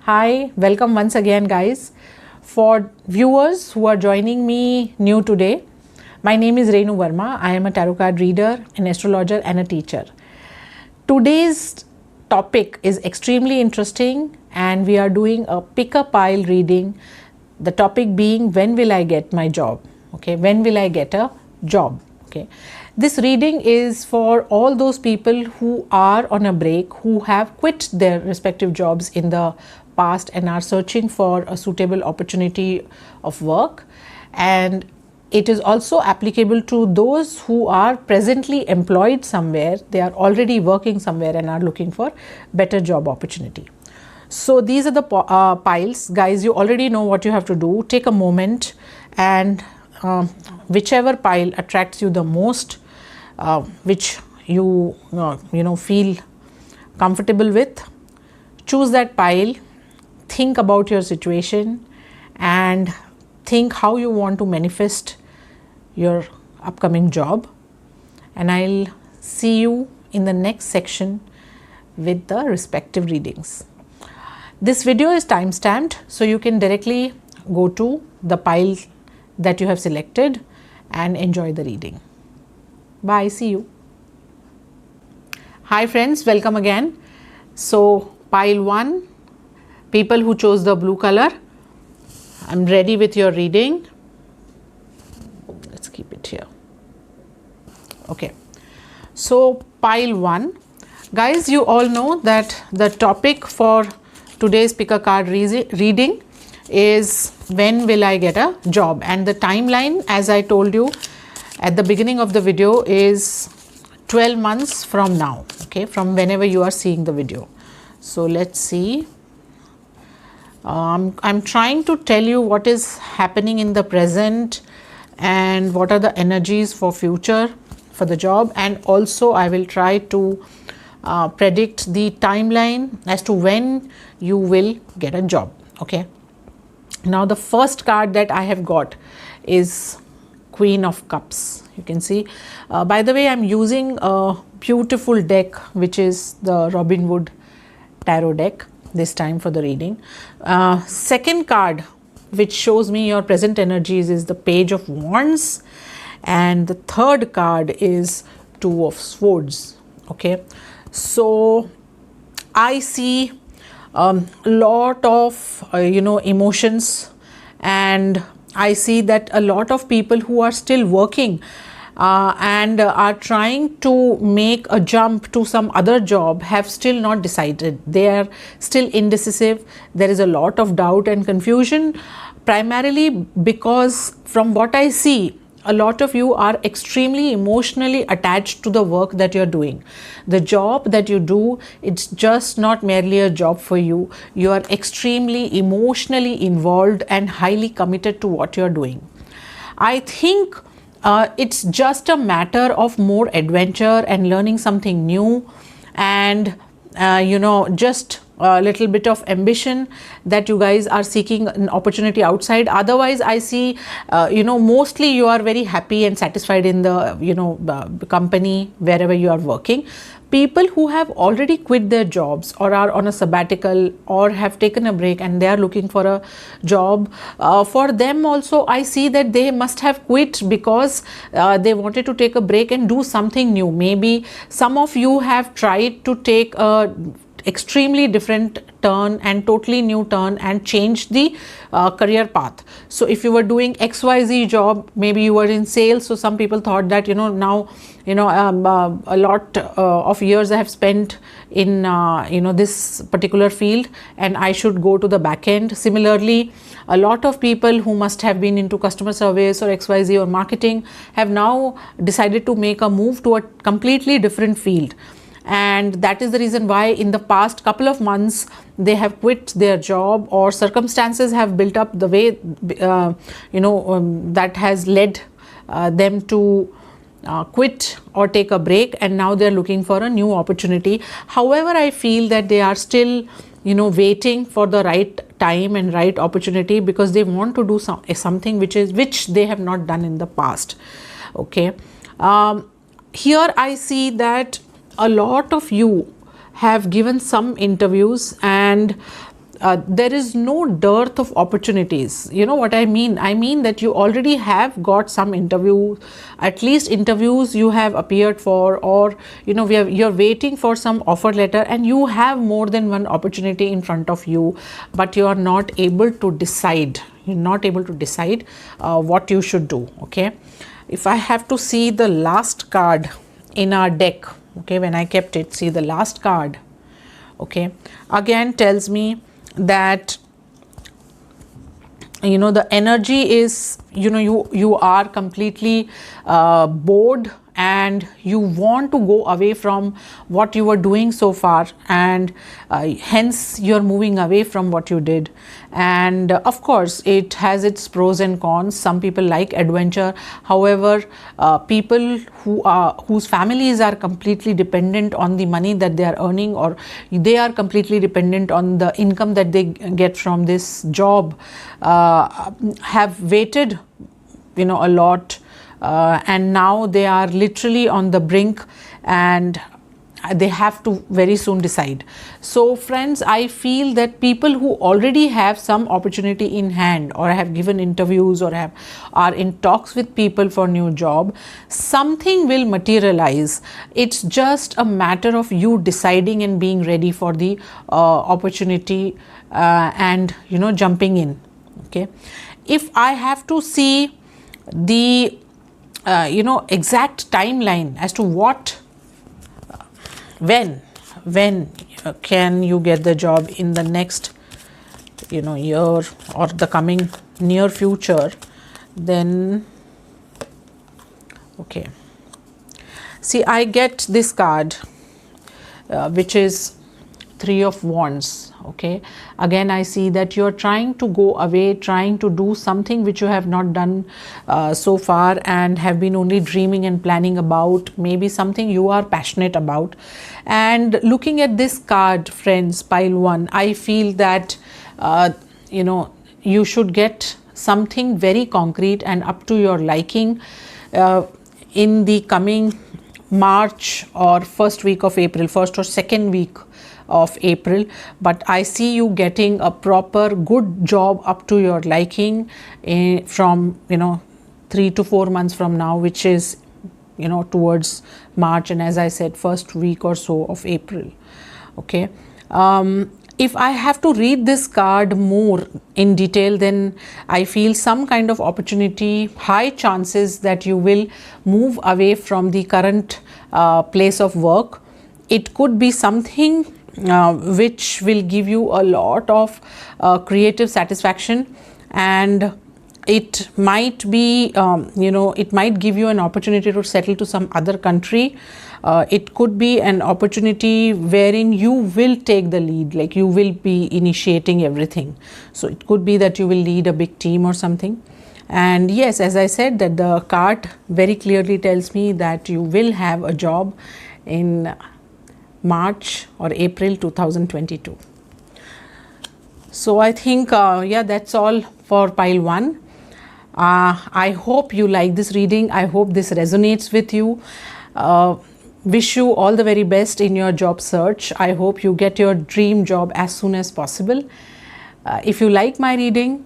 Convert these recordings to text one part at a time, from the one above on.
Hi, welcome once again, guys. For viewers who are joining me new today, my name is Renu Verma. I am a tarot card reader, an astrologer, and a teacher. Today's topic is extremely interesting, and we are doing a pick a pile reading. The topic being, when will I get my job? Okay, when will I get a job? Okay, this reading is for all those people who are on a break, who have quit their respective jobs in the past and are searching for a suitable opportunity of work. And it is also applicable to those who are presently employed somewhere. They are already working somewhere and are looking for better job opportunity. So these are the piles. Guys, you already know what you have to do. Take a moment and whichever pile attracts you the most, which you feel comfortable with, choose that pile. Think about your situation and think how you want to manifest your upcoming job, and I'll see you in the next section with the respective readings. This video is time stamped, so you can directly go to the pile that you have selected and enjoy the reading. Bye, see you. Hi friends, welcome again. So pile 1, people who chose the blue color, I'm ready with your reading. Let's keep it here. Okay, so pile 1. Guys, you all know that the topic for today's pick a card reading is, when will I get a job? And the timeline, as I told you at the beginning of the video, is 12 months from now, okay, from whenever you are seeing the video. So let's see. I'm trying to tell you what is happening in the present and what are the energies for future for the job, and also I will try to predict the timeline as to when you will get a job. Okay, now the first card that I have got is Queen of Cups. You can see, by the way, I'm using a beautiful deck, which is the Robin Hood tarot deck this time for the reading. Second card which shows me your present energies is the Page of Wands, and the third card is Two of Swords. Okay, so I see a lot of emotions, and I see that a lot of people who are still working and are trying to make a jump to some other job have still not decided. They are still indecisive. There is a lot of doubt and confusion, primarily because from what I see, a lot of you are extremely emotionally attached to the work that you're doing. The job that you do, it's just not merely a job for you. You are extremely emotionally involved and highly committed to what you're doing. I think it's just a matter of more adventure and learning something new, and just a little bit of ambition that you guys are seeking an opportunity outside. Otherwise, I see mostly you are very happy and satisfied in the company wherever you are working. People who have already quit their jobs or are on a sabbatical or have taken a break and they are looking for a job, for them also I see that they must have quit because they wanted to take a break and do something new. Maybe some of you have tried to take a extremely different turn and totally new turn and change the career path. So if you were doing XYZ job, maybe you were in sales, so some people thought that now a lot of years I have spent in this particular field and I should go to the back end. Similarly, a lot of people who must have been into customer service or XYZ or marketing have now decided to make a move to a completely different field. And that is the reason why in the past couple of months they have quit their job, or circumstances have built up the way that has led them to quit or take a break, and now they're looking for a new opportunity. However, I feel that they are still waiting for the right time and right opportunity, because they want to do something which they have not done in the past. Okay, here I see that a lot of you have given some interviews, and there is no dearth of opportunities. You know what I mean? I mean that you already have got some interview, at least interviews you have appeared for, or you know, you're waiting for some offer letter, and you have more than one opportunity in front of you, but you are not able to decide. You're not able to decide what you should do. Okay, if I have to see the last card in our deck, okay, when I kept it, see the last card, okay, again tells me that, you know, the energy is, you know, you are completely bored, and you want to go away from what you were doing so far, and hence you're moving away from what you did. And of course it has its pros and cons. Some people like adventure, however people whose families are completely dependent on the money that they are earning, or they are completely dependent on the income that they get from this job, have waited, you know, a lot, and now they are literally on the brink, and they have to very soon decide. So friends, I feel that people who already have some opportunity in hand, or have given interviews, or are in talks with people for new job, something will materialize. It's just a matter of you deciding and being ready for the opportunity, and you know, jumping in. Okay, if I have to see the you know, exact timeline as to what, when can you get the job in the next, you know, year or the coming near future, then okay, see, I get this card which is Three of Wands. Okay, again I see that you're trying to go away, trying to do something which you have not done so far, and have been only dreaming and planning about, maybe something you are passionate about. And looking at this card, friends, pile 1, I feel that you know, you should get something very concrete and up to your liking in the coming March or first week of April, first or second week of April. But I see you getting a proper good job up to your liking from, you know, 3 to 4 months from now, which is, you know, towards March, and as I said, first week or so of April. Okay, if I have to read this card more in detail, then I feel some kind of opportunity, high chances that you will move away from the current place of work. It could be something which will give you a lot of creative satisfaction, and it might be, you know, it might give you an opportunity to settle to some other country. It could be an opportunity wherein you will take the lead, like you will be initiating everything. So it could be that you will lead a big team or something. And yes, as I said, that the card very clearly tells me that you will have a job in March or April 2022. So I think yeah, that's all for pile 1. I hope you like this reading. I hope this resonates with you. Wish you all the very best in your job search. I hope you get your dream job as soon as possible. If you like my reading,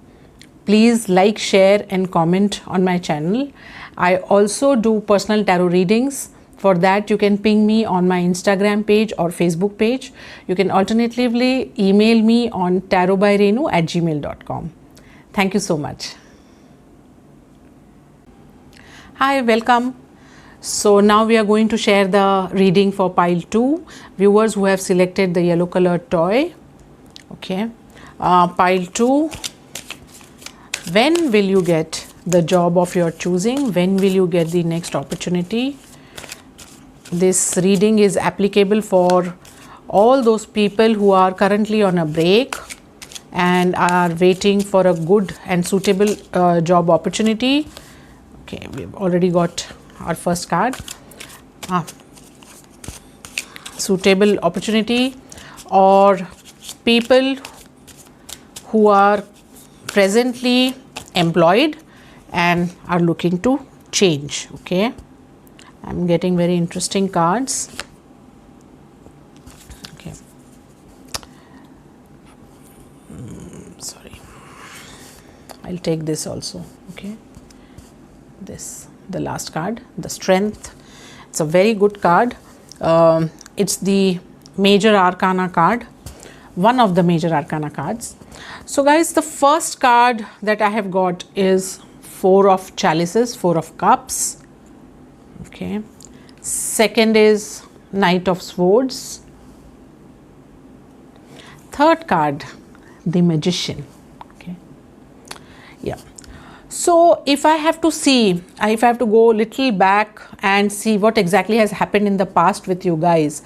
please like, share and comment on my channel. I also do personal tarot readings. For that, you can ping me on my Instagram page or Facebook page. You can alternatively email me on tarotbyrenu@gmail.com. Thank you so much. Hi, welcome. So now we are going to share the reading for pile 2. Viewers who have selected the yellow colored toy. Okay. Pile 2. When will you get the job of your choosing? When will you get the next opportunity? This reading is applicable for all those people who are currently on a break and are waiting for a good and suitable job opportunity. Okay, we've already got our first card. Suitable opportunity, or people who are presently employed and are looking to change. Okay, I'm getting very interesting cards. Okay, sorry, I'll take this also. Okay, this, the last card, the Strength. It's a very good card. It's the major arcana card, one of the major arcana cards. So guys, the first card that I have got is Four of Chalices, Four of Cups. Okay, second is Knight of Swords. Third card, the Magician. Okay, yeah. So if I have to see, if I have to go a little back and see what exactly has happened in the past with you guys,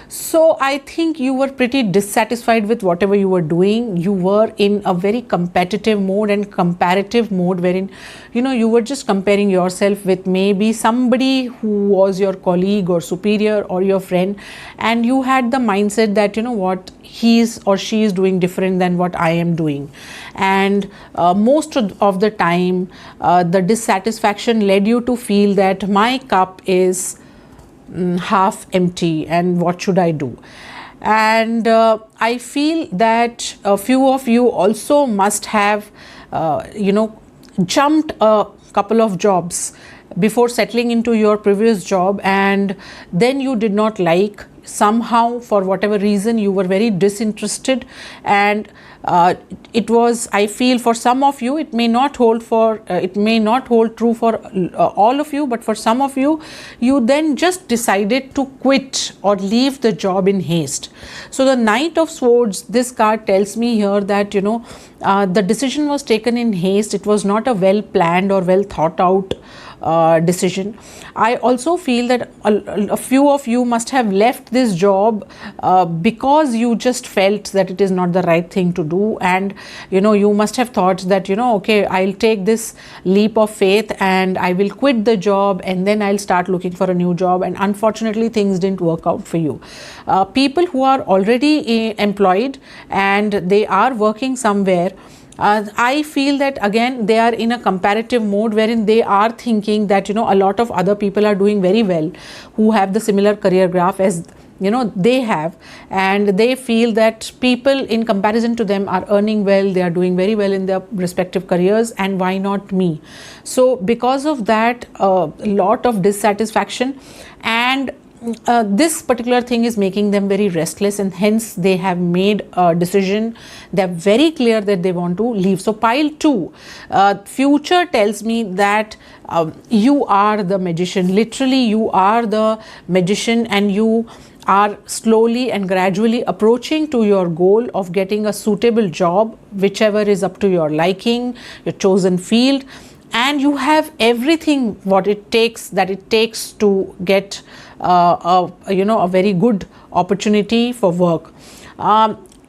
so I think you were pretty dissatisfied with whatever you were doing. You were in a very competitive mode and comparative mode, wherein, you know, you were just comparing yourself with maybe somebody who was your colleague or superior or your friend, and you had the mindset that, you know what, he is or she is doing different than what I am doing. And most of the time, the dissatisfaction led you to feel that my cup is half empty and what should I do. And I feel that a few of you also must have you know, jumped a couple of jobs before settling into your previous job, and then you did not like, somehow for whatever reason you were very disinterested, and it was, I feel for some of you, it may not hold for it may not hold true for all of you, but for some of you, you then just decided to quit or leave the job in haste. So the Knight of Swords, this card tells me here that, you know, the decision was taken in haste. It was not a well planned or well thought out decision. I also feel that a few of you must have left this job because you just felt that it is not the right thing to do, and, you know, you must have thought that, you know, okay, I'll take this leap of faith and I will quit the job and then I'll start looking for a new job, and unfortunately things didn't work out for you. People who are already employed and they are working somewhere, I feel that again they are in a comparative mode wherein they are thinking that, you know, a lot of other people are doing very well who have the similar career graph as, you know, they have, and they feel that people in comparison to them are earning well, they are doing very well in their respective careers, and why not me? So because of that, a lot of dissatisfaction, and this particular thing is making them very restless, and hence they have made a decision. They are very clear that they want to leave. So pile 2, future tells me that you are the magician. Literally, you are the magician, and you are slowly and gradually approaching to your goal of getting a suitable job, whichever is up to your liking, your chosen field, and you have everything what it takes to get you know, a very good opportunity for work.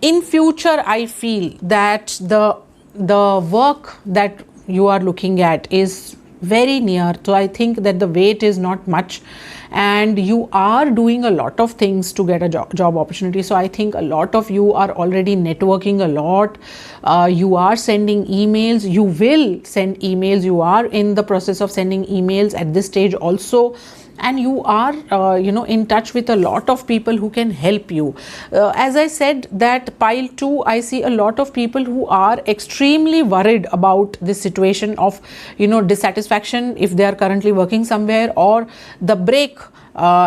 In future, I feel that the work that you are looking at is very near, so I think that the wait is not much, and you are doing a lot of things to get a job opportunity. So I think a lot of you are already networking a lot. You are sending emails, you will send emails, you are in the process of sending emails at this stage also, and you are you know, in touch with a lot of people who can help you. As I said, that pile 2, I see a lot of people who are extremely worried about this situation of, you know, dissatisfaction if they are currently working somewhere, or the break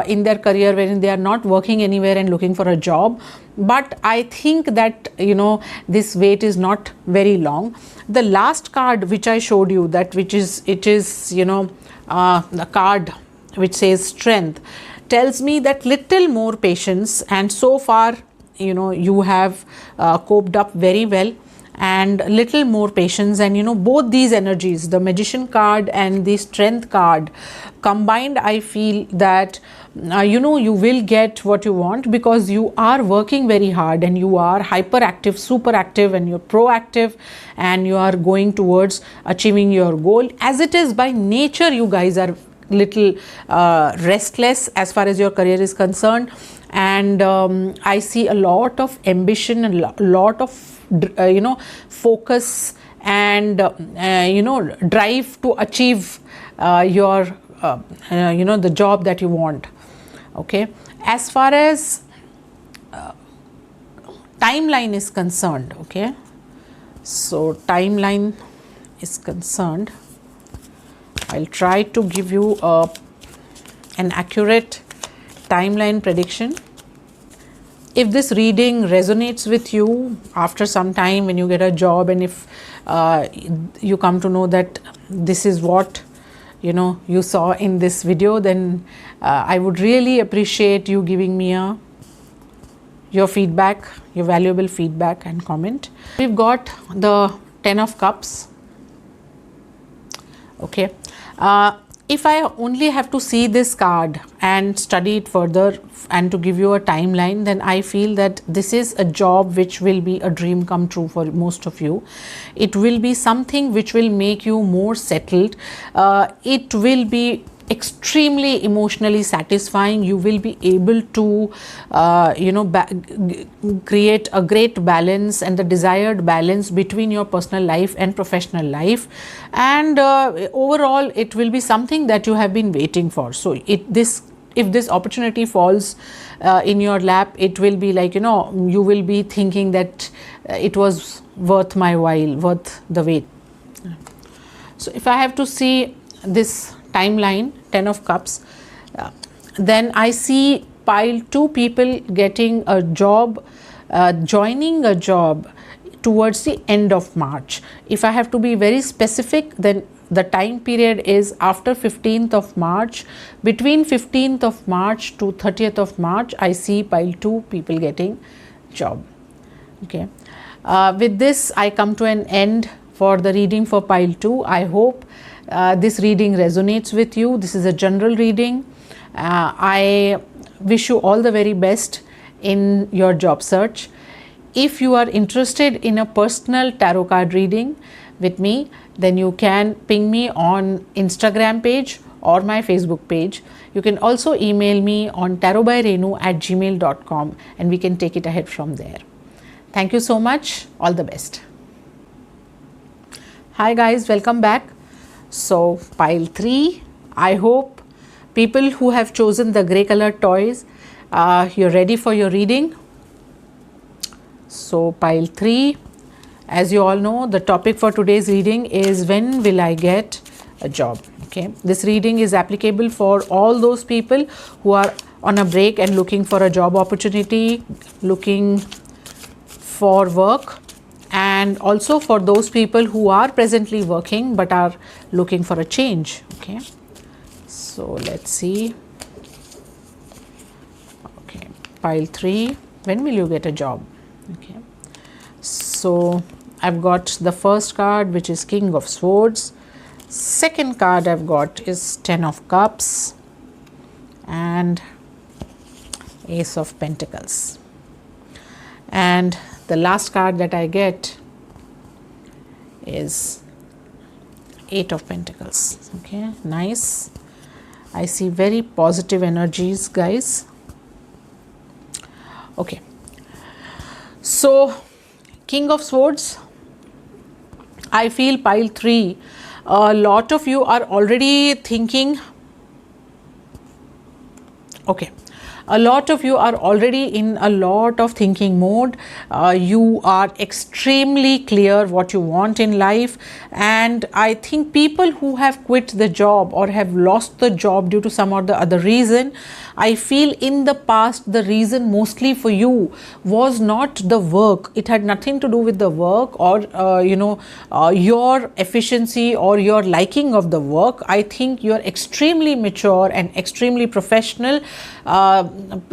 in their career wherein they are not working anywhere and looking for a job. But I think that, you know, this wait is not very long. The last card which I showed you, that which is, it is, you know, the card which says Strength, tells me that little more patience, and so far, you know, you have coped up very well, and little more patience. And, you know, both these energies, the Magician card and the Strength card combined, I feel that you know, you will get what you want, because you are working very hard and you are hyperactive, super active, and you're proactive, and you are going towards achieving your goal. As it is by nature, you guys are little restless as far as your career is concerned, and I see a lot of ambition and a lot of you know, focus and you know, drive to achieve your you know, the job that you want. Okay, as far as timeline is concerned, okay, So timeline is concerned, I'll try to give you an accurate timeline prediction. If this reading resonates with you after some time when you get a job, and if you come to know that this is what you saw in this video, then I would really appreciate you giving me your feedback, your valuable feedback and comment. We've got the 10 of Cups. Okay, if I only have to see this card and study it further and to give you a timeline, then I feel that this is a job which will be a dream come true for most of you. It will be something which will make you more settled. It will be extremely emotionally satisfying. You will be able to create a great balance and the desired balance between your personal life and professional life, and overall it will be something that you have been waiting for. So if this opportunity falls in your lap, it will be like, you will be thinking that it was worth my while, worth the wait. So if I have to see this timeline, 10 of Cups, then I see pile 2 people getting a job, joining a job towards the end of March. If I have to be very specific, then the time period is after 15th of March. Between 15th of March to 30th of March, I see pile 2 people getting job. Okay. With this, I come to an end for the reading for pile 2. I hope this reading resonates with you. This is a general reading. I wish you all the very best in your job search. If you are interested in a personal tarot card reading with me, then you can ping me on Instagram page or my Facebook page. You can also email me on tarotbyrenu@gmail.com and we can take it ahead from there. Thank you so much. All the best. Hi guys, welcome back. So pile 3, I hope people who have chosen the grey color toys, you're ready for your reading. So pile 3, as you all know, the topic for today's reading is when will I get a job. Okay, this reading is applicable for all those people who are on a break and looking for a job opportunity, looking for work, and also for those people who are presently working but are looking for a change. Okay, so let's see. Okay, pile 3, when will you get a job? Okay, so I've got the first card, which is King of Swords. Second card I've got is 10 of Cups and Ace of Pentacles, and the last card that I get is 8 of Pentacles. Okay, nice. I see very positive energies, guys. Okay, so King of Swords, I feel pile 3, a lot of you are already thinking, okay, a lot of you are already in a lot of thinking mode. You are extremely clear what you want in life, and I think people who have quit the job or have lost the job due to some or the other reason, I feel in the past the reason mostly for you was not the work. It had nothing to do with the work or your efficiency or your liking of the work. I think you are extremely mature and extremely professional.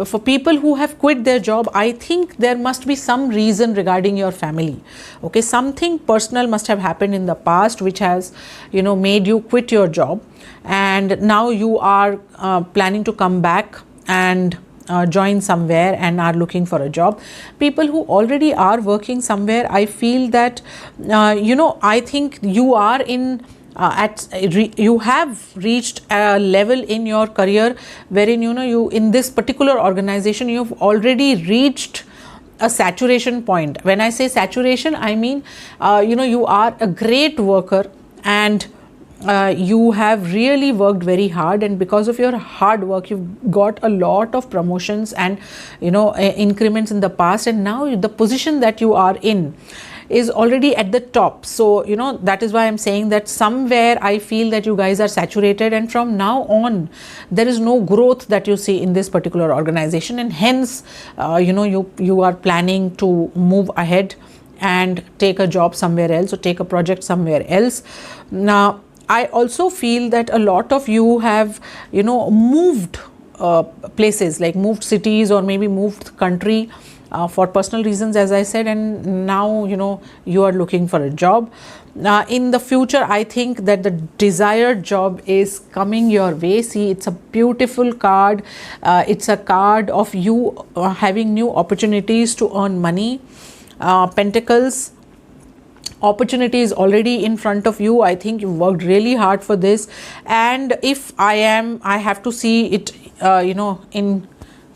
For people who have quit their job, I think there must be some reason regarding your family. Okay, something personal must have happened in the past which has made you quit your job, and now you are planning to come back and join somewhere and are looking for a job. People who already are working somewhere, I feel that I think you are in you have reached a level in your career wherein you in this particular organization you have already reached a saturation point. When I say saturation, I mean you are a great worker and you have really worked very hard, and because of your hard work you've got a lot of promotions and increments in the past, and now the position that you are in, is already at the top. So you know, that is why I'm saying that somewhere I feel that you guys are saturated, and from now on there is no growth that you see in this particular organization, and hence you know, you are planning to move ahead and take a job somewhere else or take a project somewhere else. Now I also feel that a lot of you have, you know, moved places, like moved cities or maybe moved country for personal reasons, as I said, and now you know, you are looking for a job. In the future, I think that the desired job is coming your way. See, it's a beautiful card. It's a card of you having new opportunities to earn money. Pentacles, opportunity is already in front of you. I think you worked really hard for this, and if I have to see it you know, in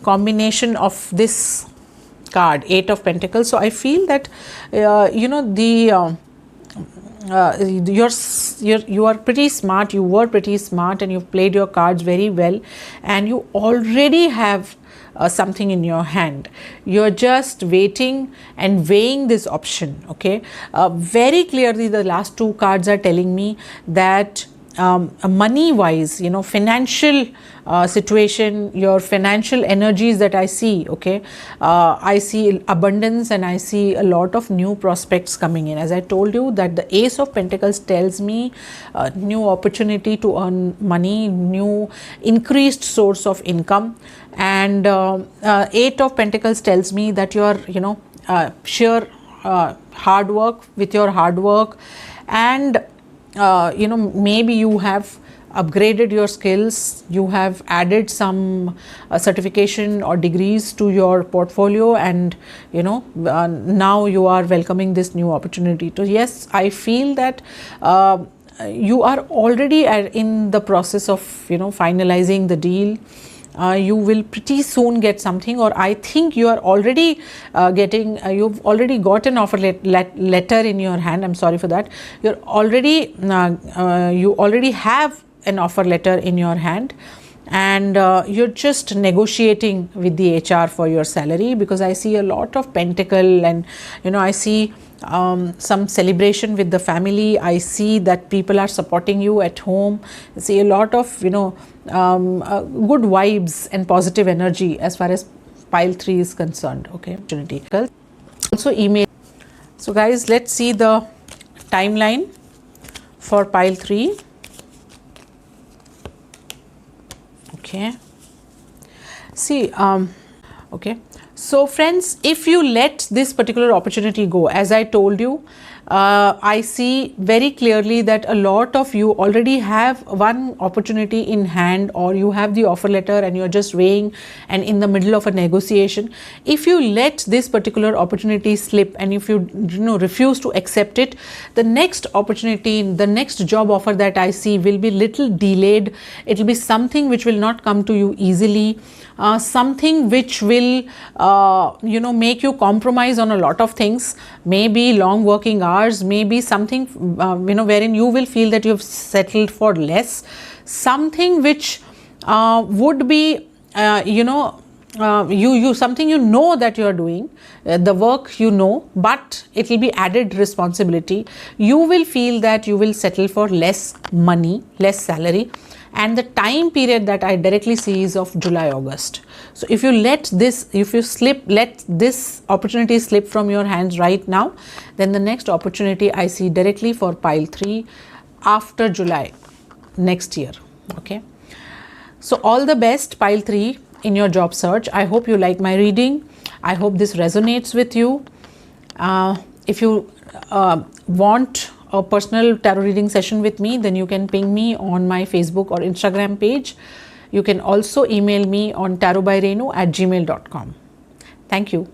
combination of this card, 8 of Pentacles. So I feel that you know, the you are pretty smart, you were pretty smart, and you've played your cards very well, and you already have something in your hand. You're just waiting and weighing this option. Okay, very clearly the last 2 cards are telling me that money wise, you know, financial situation, your financial energies that I see, okay, I see abundance, and I see a lot of new prospects coming in. As I told you, that the Ace of Pentacles tells me new opportunity to earn money, new increased source of income, and 8 of Pentacles tells me that you are, you know, sheer hard work, with your hard work, and you know, maybe you have upgraded your skills, you have added some certification or degrees to your portfolio, and you know, now you are welcoming this new opportunity. So yes, I feel that you are already in the process of, you know, finalizing the deal. You will pretty soon get something, or I think you are already getting, you've already got an offer letter in your hand. I'm sorry for that. You're already, you already have an offer letter in your hand, and you're just negotiating with the HR for your salary, because I see a lot of pentacle, and you know, I see some celebration with the family. I see that people are supporting you at home. I see a lot of, you know, good vibes and positive energy as far as pile 3 is concerned. Okay, opportunity. Also email. So guys, let's see the timeline for pile 3. Okay, see, okay, so friends, if you let this particular opportunity go, as I told you, I see very clearly that a lot of you already have one opportunity in hand, or you have the offer letter and you're just weighing and in the middle of a negotiation. If you let this particular opportunity slip, and if you know, refuse to accept it, the next opportunity, the next job offer that I see will be little delayed. It will be something which will not come to you easily, something which will you know, make you compromise on a lot of things, maybe long working hours, maybe something you know, wherein you will feel that you have settled for less, something which would be you know, something you know that you are doing, the work you know, but it will be added responsibility. You will feel that you will settle for less money, less salary, and the time period that I directly see is of July, August. So if you let this, if you let this opportunity slip from your hands right now, then the next opportunity I see directly for pile 3 after July next year. Okay, so all the best, pile 3, in your job search. I hope you like my reading. I hope this resonates with you. If you want a personal tarot reading session with me, then you can ping me on my Facebook or Instagram page. You can also email me on tarotbyrenu@gmail.com. Thank you.